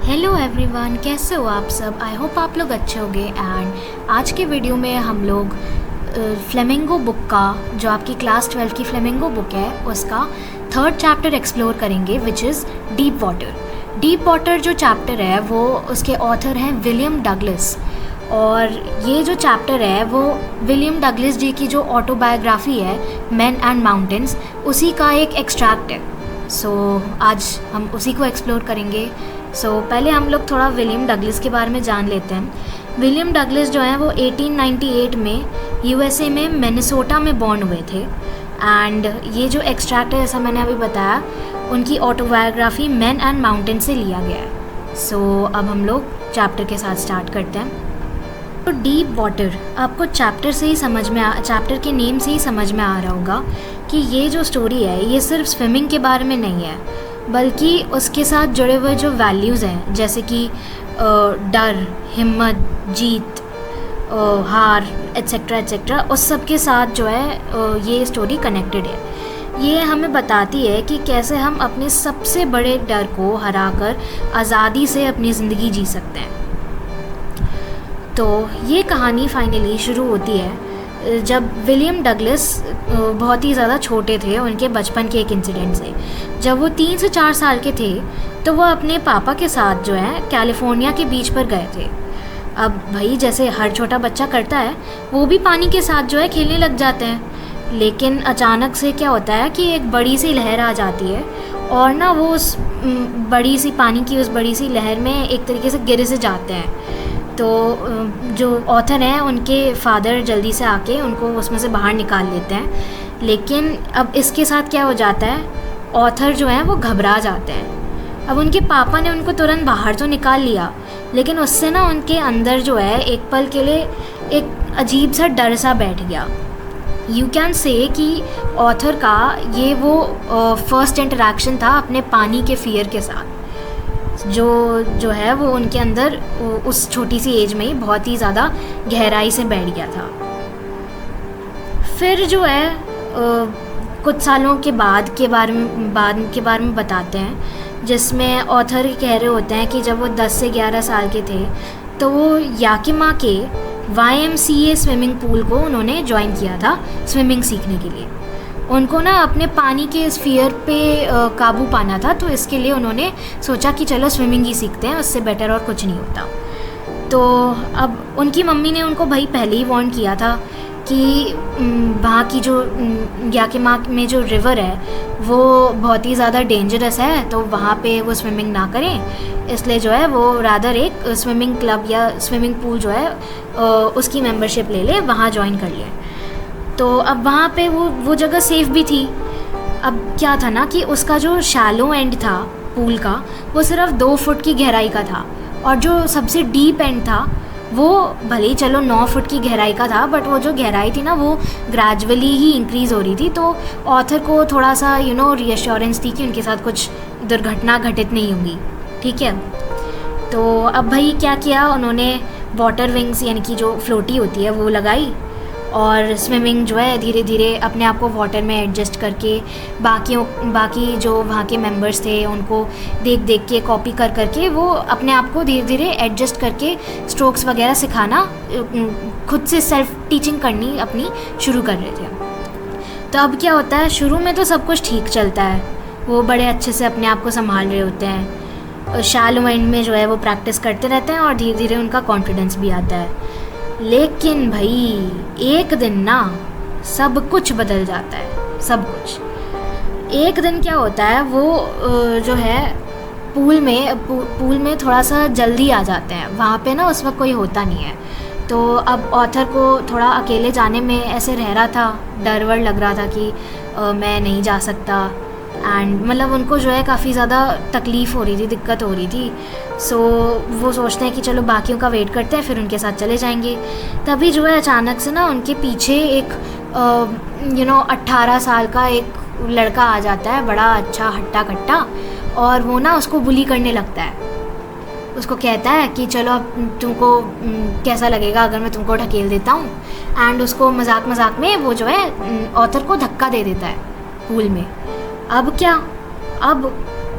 Hello everyone, कैसे हो आप सब। आई होप आप लोग अच्छे होंगे। एंड आज के वीडियो में हम लोग फ्लेमिंगो बुक का, जो आपकी क्लास 12 की फ्लेमिंगो बुक है, उसका थर्ड चैप्टर एक्सप्लोर करेंगे, which is deep water. Deep water जो चैप्टर है वो उसके ऑथर हैं विलियम डगलस। और ये जो चैप्टर है वो विलियम डगलस जी की जो ऑटोबायोग्राफी है मैन एंड माउंटेन्स, उसी का एक एक्सट्रैक्ट है। सो आज हम उसी को एक्सप्लोर करेंगे। पहले हम लोग थोड़ा विलियम डगलस के बारे में जान लेते हैं। विलियम डगलस जो है वो 1898 में यूएसए में मिनेसोटा में बॉर्न हुए थे। एंड ये जो एक्सट्रैक्ट है, जैसा मैंने अभी बताया, उनकी ऑटोबायोग्राफी मैन एंड माउंटेन से लिया गया है। अब हम लोग चैप्टर के साथ स्टार्ट करते हैं। तो डीप वाटर आपको चैप्टर के नेम से ही समझ में आ रहा होगा कि ये जो स्टोरी है ये सिर्फ स्विमिंग के बारे में नहीं है, बल्कि उसके साथ जुड़े हुए जो वैल्यूज़ हैं, जैसे कि डर, हिम्मत, जीत, हार, एट्सेट्रा एट्सेट्रा, उस सब के साथ जो है ये स्टोरी कनेक्टेड है। ये हमें बताती है कि कैसे हम अपने सबसे बड़े डर को हराकर आज़ादी से अपनी ज़िंदगी जी सकते हैं। तो ये कहानी फाइनली शुरू होती है जब विलियम डगलस बहुत ही ज़्यादा छोटे थे, उनके बचपन के एक इंसिडेंट से। जब वो 3 से 4 साल के थे तो वो अपने पापा के साथ जो है कैलिफोर्निया के बीच पर गए थे। अब भाई, जैसे हर छोटा बच्चा करता है, वो भी पानी के साथ जो है खेलने लग जाते हैं। लेकिन अचानक से क्या होता है कि एक बड़ी सी लहर आ जाती है और ना वो उस बड़ी सी पानी की उस बड़ी सी लहर में एक तरीके से गिर से जाते हैं। तो जो ऑथर हैं उनके फादर जल्दी से आके उनको उसमें से बाहर निकाल लेते हैं। लेकिन अब इसके साथ क्या हो जाता है, ऑथर जो है वो घबरा जाते हैं। अब उनके पापा ने उनको तुरंत बाहर तो निकाल लिया, लेकिन उससे ना उनके अंदर जो है एक पल के लिए एक अजीब सा डर सा बैठ गया। यू कैन से कि ऑथर का ये वो फर्स्ट इंटरेक्शन था अपने पानी के फियर के साथ, जो है वो उनके अंदर उस छोटी सी एज में ही बहुत ही ज़्यादा गहराई से बैठ गया था। फिर जो है कुछ सालों के बाद के बारे में बताते हैं, जिसमें ऑथर कह रहे होते हैं कि जब वो 10 से 11 साल के थे तो वो याकिमा के YMCA स्विमिंग पूल को उन्होंने ज्वाइन किया था स्विमिंग सीखने के लिए। उनको ना अपने पानी के इस फियर पे काबू पाना था, तो इसके लिए उन्होंने सोचा कि चलो स्विमिंग ही सीखते हैं, उससे बेटर और कुछ नहीं होता। तो अब उनकी मम्मी ने उनको भाई पहले ही वार्न किया था कि वहाँ की जो याकिमा में जो रिवर है वो बहुत ही ज़्यादा डेंजरस है, तो वहाँ पे वो स्विमिंग ना करें। इसलिए जो है वो रादर एक स्विमिंग क्लब या स्विमिंग पूल जो है उसकी मेंबरशिप ले ले, वहाँ ज्वाइन कर ले। तो अब वहाँ पे वो जगह सेफ़ भी थी। अब क्या था ना कि उसका जो शैलो एंड था पूल का, वो सिर्फ 2 फुट की गहराई का था, और जो सबसे डीप एंड था वो भले ही चलो 9 फुट की गहराई का था, बट वो जो गहराई थी ना वो ग्रेजुअली ही इंक्रीज़ हो रही थी। तो ऑथर को थोड़ा सा रीअश्योरेंस थी कि उनके साथ कुछ दुर्घटना घटित नहीं होगी। ठीक है, तो अब भाई क्या किया उन्होंने, वाटर विंग्स यानी कि जो फ्लोटी होती है वो लगाई, और स्विमिंग जो है धीरे धीरे अपने आप को वाटर में एडजस्ट करके बाकी जो वहाँ के मेंबर्स थे उनको देख के कॉपी करके वो अपने आप को धीरे धीरे एडजस्ट करके स्ट्रोक्स वगैरह सिखाना, खुद से सेल्फ टीचिंग करनी अपनी शुरू कर रहे थे। तो अब क्या होता है, शुरू में तो सब कुछ ठीक चलता है, वो बड़े अच्छे से अपने आप को संभाल रहे होते हैं, शैलो एंड में जो है वो प्रैक्टिस करते रहते हैं और धीरे धीरे उनका कॉन्फिडेंस भी आता है। लेकिन भाई एक दिन ना सब कुछ बदल जाता है, सब कुछ। एक दिन क्या होता है, वो जो है पूल में थोड़ा सा जल्दी आ जाते हैं। वहाँ पे ना उस वक्त कोई होता नहीं है, तो अब ऑथर को थोड़ा अकेले जाने में ऐसे रह रहा था, डर वर लग रहा था कि मैं नहीं जा सकता। एंड मतलब उनको जो है काफ़ी ज़्यादा तकलीफ़ हो रही थी, दिक्कत हो रही थी। वो सोचते हैं कि चलो बाकियों का वेट करते हैं, फिर उनके साथ चले जाएंगे। तभी जो है अचानक से ना उनके पीछे एक 18 साल का एक लड़का आ जाता है, बड़ा अच्छा हट्टा कट्टा, और वो ना उसको बुली करने लगता है। उसको कहता है कि चलो अब तुमको कैसा लगेगा अगर मैं तुमको ढकेल देता हूँ। एंड उसको मजाक में वो जो है ऑथर को धक्का दे देता है पूल में। अब क्या, अब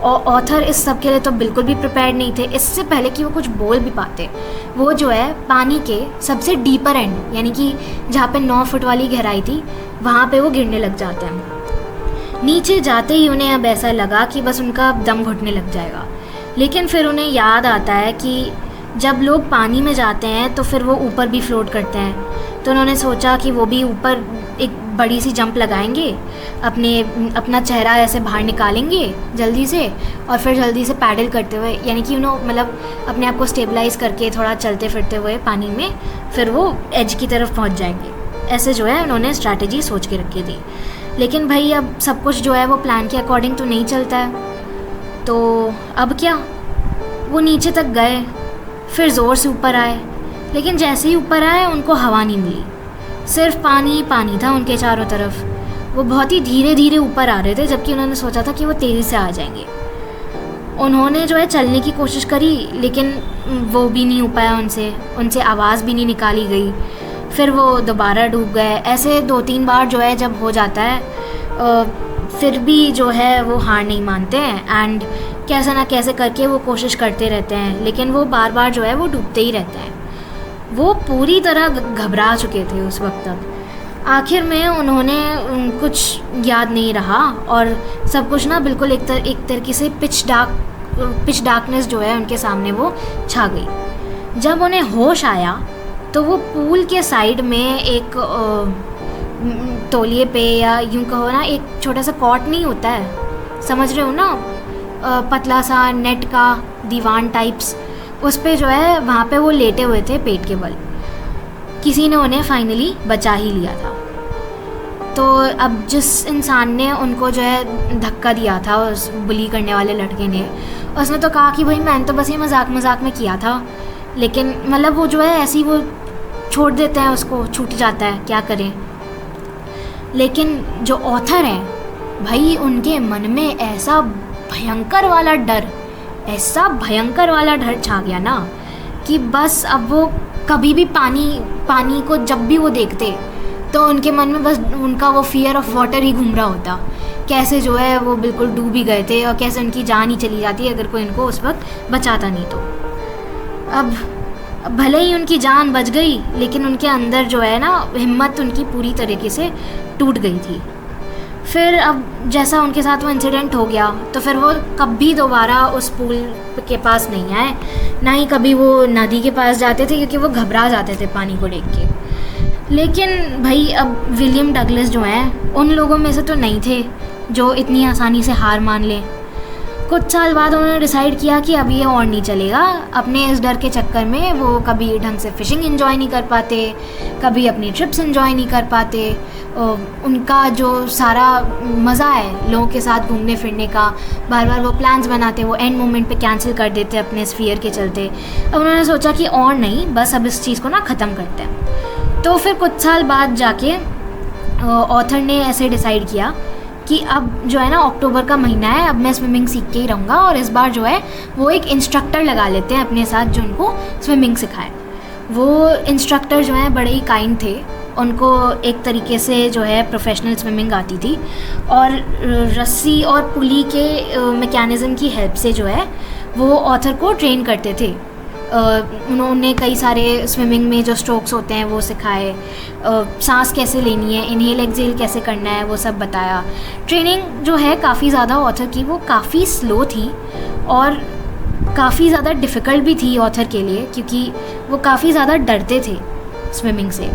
और ऑथर इस सब के लिए तो बिल्कुल भी प्रिपेयर्ड नहीं थे। इससे पहले कि वो कुछ बोल भी पाते, वो जो है पानी के सबसे डीपर एंड, यानी कि जहाँ पे 9 फुट वाली गहराई थी, वहाँ पे वो गिरने लग जाते हैं। नीचे जाते ही उन्हें अब ऐसा लगा कि बस उनका दम घुटने लग जाएगा। लेकिन फिर उन्हें याद आता है कि जब लोग पानी में जाते हैं तो फिर वो ऊपर भी फ्लोट करते हैं। तो उन्होंने सोचा कि वो भी ऊपर एक बड़ी सी जंप लगाएंगे, अपना चेहरा ऐसे बाहर निकालेंगे जल्दी से, और फिर जल्दी से पैडल करते हुए, यानी कि मतलब अपने आप को स्टेबलाइज करके थोड़ा चलते फिरते हुए पानी में फिर वो एज की तरफ पहुंच जाएंगे। ऐसे जो है उन्होंने स्ट्रैटेजी सोच के रखी थी। लेकिन भाई अब सब कुछ जो है वो प्लान के अकॉर्डिंग तो नहीं चलता है। तो अब क्या, वो नीचे तक गए, फिर ज़ोर से ऊपर आए, लेकिन जैसे ही ऊपर आए उनको हवा नहीं मिली, सिर्फ पानी ही पानी था उनके चारों तरफ। वो बहुत ही धीरे धीरे ऊपर आ रहे थे, जबकि उन्होंने सोचा था कि वो तेज़ी से आ जाएंगे। उन्होंने जो है चलने की कोशिश करी, लेकिन वो भी नहीं हो पाया, उनसे आवाज़ भी नहीं निकाली गई। फिर वो दोबारा डूब गए। ऐसे 2-3 बार जो है जब हो जाता है, फिर भी जो है वो हार नहीं मानते हैं एंड कैसे ना कैसे करके वो कोशिश करते रहते हैं, लेकिन वो बार बार जो है वो डूबते ही रहते हैं। वो पूरी तरह घबरा चुके थे उस वक्त तक। आखिर में उन्होंने कुछ याद नहीं रहा और सब कुछ ना बिल्कुल एक तरीके से पिच डार्कनेस जो है उनके सामने वो छा गई। जब उन्हें होश आया तो वो पूल के साइड में एक तौलिए पे, या यूँ कहो ना एक छोटा सा कॉट नहीं होता है, समझ रहे हो ना, पतला सा नेट का दीवान टाइप्स, उस पे जो है वहाँ पे वो लेटे हुए थे पेट के बल। किसी ने उन्हें फाइनली बचा ही लिया था। तो अब जिस इंसान ने उनको जो है धक्का दिया था, उस बुली करने वाले लड़के ने, उसने तो कहा कि भाई मैंने तो बस ये मजाक में किया था, लेकिन मतलब वो जो है ऐसे ही वो छोड़ देते हैं, उसको छूट जाता है, क्या करें। लेकिन जो ऑथर हैं भाई, उनके मन में ऐसा भयंकर वाला डर छा गया ना कि बस अब वो कभी भी पानी को जब भी वो देखते तो उनके मन में बस उनका वो फियर ऑफ वाटर ही घूम रहा होता। कैसे जो है वो बिल्कुल डूब ही गए थे और कैसे उनकी जान ही चली जाती अगर कोई उनको उस वक्त बचाता नहीं तो। अब भले ही उनकी जान बच गई, लेकिन उनके अंदर जो है ना हिम्मत उनकी पूरी तरीके से टूट गई थी। फिर अब जैसा उनके साथ वो इंसिडेंट हो गया, तो फिर वो कभी दोबारा उस पूल के पास नहीं आए, ना ही कभी वो नदी के पास जाते थे, क्योंकि वो घबरा जाते थे पानी को देख के। लेकिन भाई अब विलियम डगलस जो हैं, उन लोगों में से तो नहीं थे जो इतनी आसानी से हार मान लें। कुछ साल बाद उन्होंने डिसाइड किया कि अब ये और नहीं चलेगा। अपने इस डर के चक्कर में वो कभी ढंग से फ़िशिंग एंजॉय नहीं कर पाते, कभी अपनी ट्रिप्स एंजॉय नहीं कर पाते। उनका जो सारा मज़ा है लोगों के साथ घूमने फिरने का, बार बार वो प्लान्स बनाते, वो एंड मोमेंट पे कैंसिल कर देते अपने इस फियर के चलते। अब उन्होंने सोचा कि और नहीं, बस अब इस चीज़ को ना ख़त्म करते हैं। तो फिर कुछ साल बाद जाके ऑथर ने ऐसे डिसाइड किया कि अब जो है ना अक्टूबर का महीना है, अब मैं स्विमिंग सीख के ही रहूँगा, और इस बार जो है वो एक इंस्ट्रक्टर लगा लेते हैं अपने साथ जो उनको स्विमिंग सिखाए। वो इंस्ट्रक्टर जो है बड़े ही काइंड थे, उनको एक तरीके से जो है प्रोफेशनल स्विमिंग आती थी, और रस्सी और पुली के मैकेनिज़्म की हेल्प से जो है वो ऑथर को ट्रेन करते थे। उन्होंने कई सारे स्विमिंग में जो स्ट्रोक्स होते हैं वो सिखाए, सांस कैसे लेनी है, इनहेल एक्सहेल कैसे करना है, वो सब बताया। ट्रेनिंग जो है काफ़ी ज़्यादा ऑथर की वो काफ़ी स्लो थी और काफ़ी ज़्यादा डिफ़िकल्ट भी थी ऑथर के लिए, क्योंकि वो काफ़ी ज़्यादा डरते थे स्विमिंग से।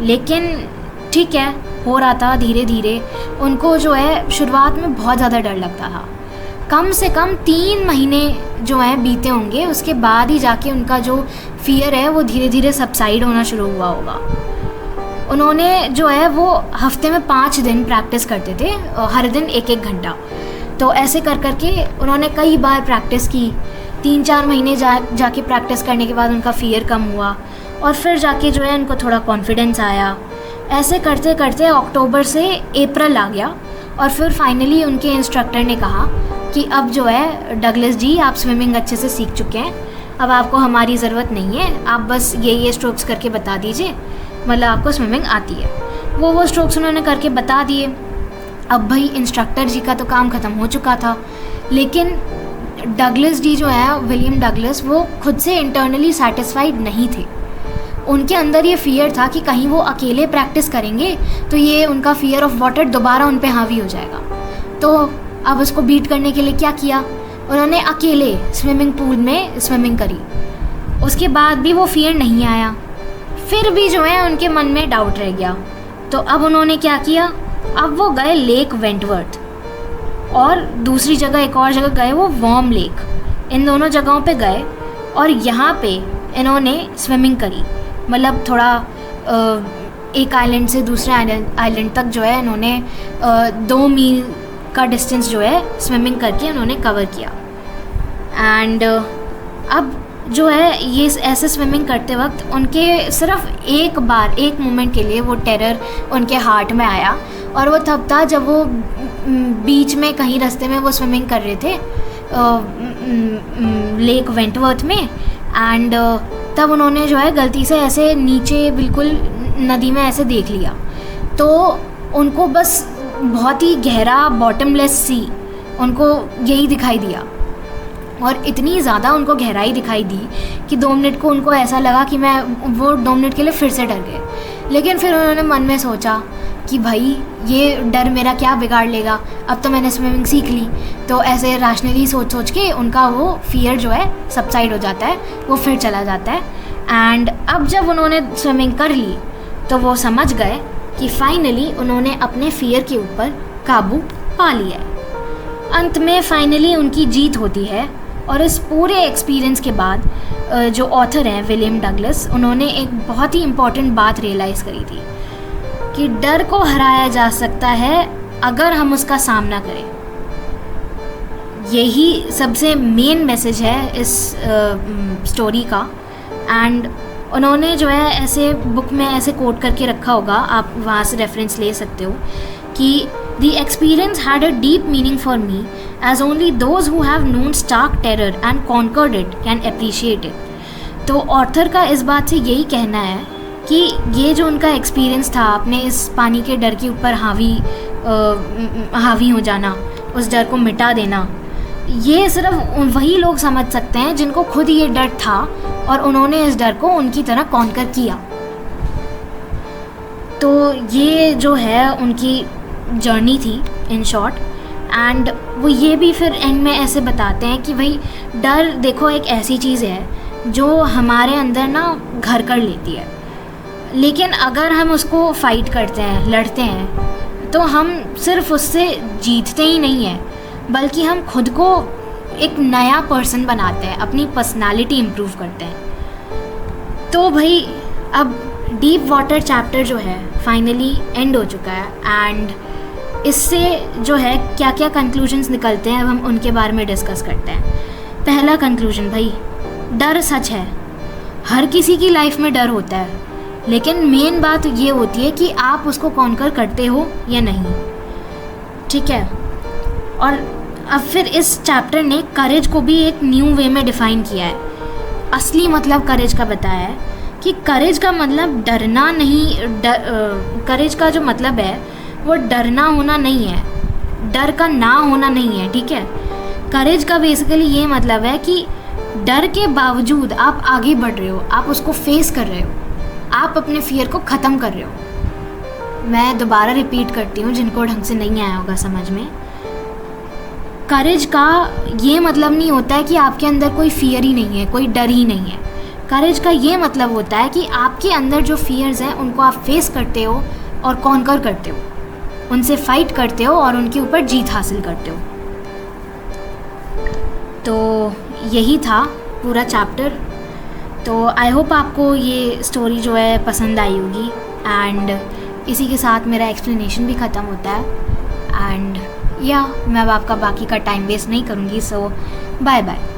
लेकिन ठीक है, हो रहा था धीरे धीरे। उनको जो है शुरुआत में बहुत ज़्यादा डर लगता था। कम से कम 3 महीने जो है बीते होंगे, उसके बाद ही जाके उनका जो फियर है वो धीरे धीरे सबसाइड होना शुरू हुआ होगा। उन्होंने जो है वो हफ्ते में 5 दिन प्रैक्टिस करते थे, हर दिन 1-1 घंटा। तो ऐसे कर करके उन्होंने कई बार प्रैक्टिस की। 3-4 महीने जाके प्रैक्टिस करने के बाद उनका फियर कम हुआ, और फिर जाके जो है उनको थोड़ा कॉन्फिडेंस आया। ऐसे करते करते अक्टूबर से अप्रैल आ गया, और फिर फाइनली उनके इंस्ट्रक्टर ने कहा कि अब जो है डगलस जी, आप स्विमिंग अच्छे से सीख चुके हैं, अब आपको हमारी ज़रूरत नहीं है, आप बस ये स्ट्रोक्स करके बता दीजिए, मतलब आपको स्विमिंग आती है। वो स्ट्रोक्स उन्होंने करके बता दिए। अब भाई इंस्ट्रक्टर जी का तो काम ख़त्म हो चुका था, लेकिन डगलस डी जो है, विलियम डगलस, वो खुद से इंटरनली सेटिस्फाइड नहीं थे। उनके अंदर ये फियर था कि कहीं वो अकेले प्रैक्टिस करेंगे तो ये उनका फियर ऑफ वाटर दोबारा उन पे हावी हो जाएगा। तो अब उसको बीट करने के लिए क्या किया, उन्होंने अकेले स्विमिंग पूल में स्विमिंग करी। उसके बाद भी वो फियर नहीं आया, फिर भी जो है उनके मन में डाउट रह गया। तो अब उन्होंने क्या किया, अब वो गए लेक वेंटवर्थ और दूसरी जगह एक और जगह गए वो वॉर्म लेक। इन दोनों जगहों पे गए और यहाँ पे इन्होंने स्विमिंग करी। मतलब थोड़ा एक आइलैंड से दूसरे आइलैंड तक जो है इन्होंने 2 मील का डिस्टेंस जो है स्विमिंग करके उन्होंने कवर किया। एंड अब जो है ये ऐसे स्विमिंग करते वक्त उनके सिर्फ एक मोमेंट के लिए वो टेरर उनके हार्ट में आया, और वो तब था जब वो बीच में कहीं रास्ते में वो स्विमिंग कर रहे थे लेक वेंटवर्थ में। एंड तब उन्होंने जो है गलती से ऐसे नीचे बिल्कुल नदी में ऐसे देख लिया, तो उनको बस बहुत ही गहरा बॉटमलेस सी उनको यही दिखाई दिया, और इतनी ज़्यादा उनको गहराई दिखाई दी कि 2 मिनट को उनको ऐसा लगा कि वो 2 मिनट के लिए फिर से डर गए। लेकिन फिर उन्होंने मन में सोचा कि भाई ये डर मेरा क्या बिगाड़ लेगा, अब तो मैंने स्विमिंग सीख ली। तो ऐसे रैशनली सोच के उनका वो फियर जो है सबसाइड हो जाता है, वो फिर चला जाता है। एंड अब जब उन्होंने स्विमिंग कर ली तो वो समझ गए कि फाइनली उन्होंने अपने फियर के ऊपर काबू पा लिया है। अंत में फाइनली उनकी जीत होती है। और इस पूरे एक्सपीरियंस के बाद जो ऑथर हैं विलियम डगलस, उन्होंने एक बहुत ही इम्पॉर्टेंट बात रियलाइज़ करी थी कि डर को हराया जा सकता है अगर हम उसका सामना करें। यही सबसे मेन मैसेज है इस स्टोरी का। एंड उन्होंने जो है ऐसे बुक में ऐसे कोट करके रखा होगा, आप वहाँ से रेफरेंस ले सकते हो कि The experience had a deep meaning for me, as only those who have known stark terror and conquered it can appreciate it. तो ऑथर का इस बात से यही कहना है कि ये जो उनका एक्सपीरियंस था अपने इस पानी के डर के ऊपर हावी हो जाना, उस डर को मिटा देना, ये सिर्फ वही लोग समझ सकते हैं जिनको खुद ये डर था और उन्होंने इस डर को उनकी तरह कॉन्कर किया। तो ये जो है उनकी जर्नी थी इन शॉर्ट। एंड वो ये भी फिर एंड में ऐसे बताते हैं कि भाई डर देखो एक ऐसी चीज़ है जो हमारे अंदर ना घर कर लेती है, लेकिन अगर हम उसको फाइट करते हैं, लड़ते हैं, तो हम सिर्फ उससे जीतते ही नहीं हैं, बल्कि हम खुद को एक नया पर्सन बनाते हैं, अपनी पर्सनालिटी इम्प्रूव करते हैं। तो भाई अब डीप वाटर चैप्टर जो है फाइनली एंड हो चुका है। एंड इससे जो है क्या क्या कंक्लूजन्स निकलते हैं अब हम उनके बारे में डिस्कस करते हैं। पहला कंक्लूजन, भाई डर सच है, हर किसी की लाइफ में डर होता है, लेकिन मेन बात ये होती है कि आप उसको कॉन्कर करते हो या नहीं। ठीक है। और अब फिर इस चैप्टर ने करेज को भी एक न्यू वे में डिफ़ाइन किया है। असली मतलब करेज का बताया है कि करेज का मतलब डरना नहीं, करेज का जो मतलब है वो डरना होना नहीं है, डर का ना होना नहीं है। ठीक है। करेज का बेसिकली ये मतलब है कि डर के बावजूद आप आगे बढ़ रहे हो, आप उसको फेस कर रहे हो, आप अपने फियर को ख़त्म कर रहे हो। मैं दोबारा रिपीट करती हूँ जिनको ढंग से नहीं आया होगा समझ में। करेज का ये मतलब नहीं होता है कि आपके अंदर कोई फियर ही नहीं है, कोई डर ही नहीं है। करेज का ये मतलब होता है कि आपके अंदर जो फियर्स हैं उनको आप फेस करते हो और कॉन्कर करते हो, उनसे फाइट करते हो और उनके ऊपर जीत हासिल करते हो। तो यही था पूरा चैप्टर। तो आई होप आपको ये स्टोरी जो है पसंद आई होगी। एंड इसी के साथ मेरा एक्सप्लेनेशन भी ख़त्म होता है। एंड मैं अब आपका बाकी का टाइम वेस्ट नहीं करूँगी। सो बाय बाय।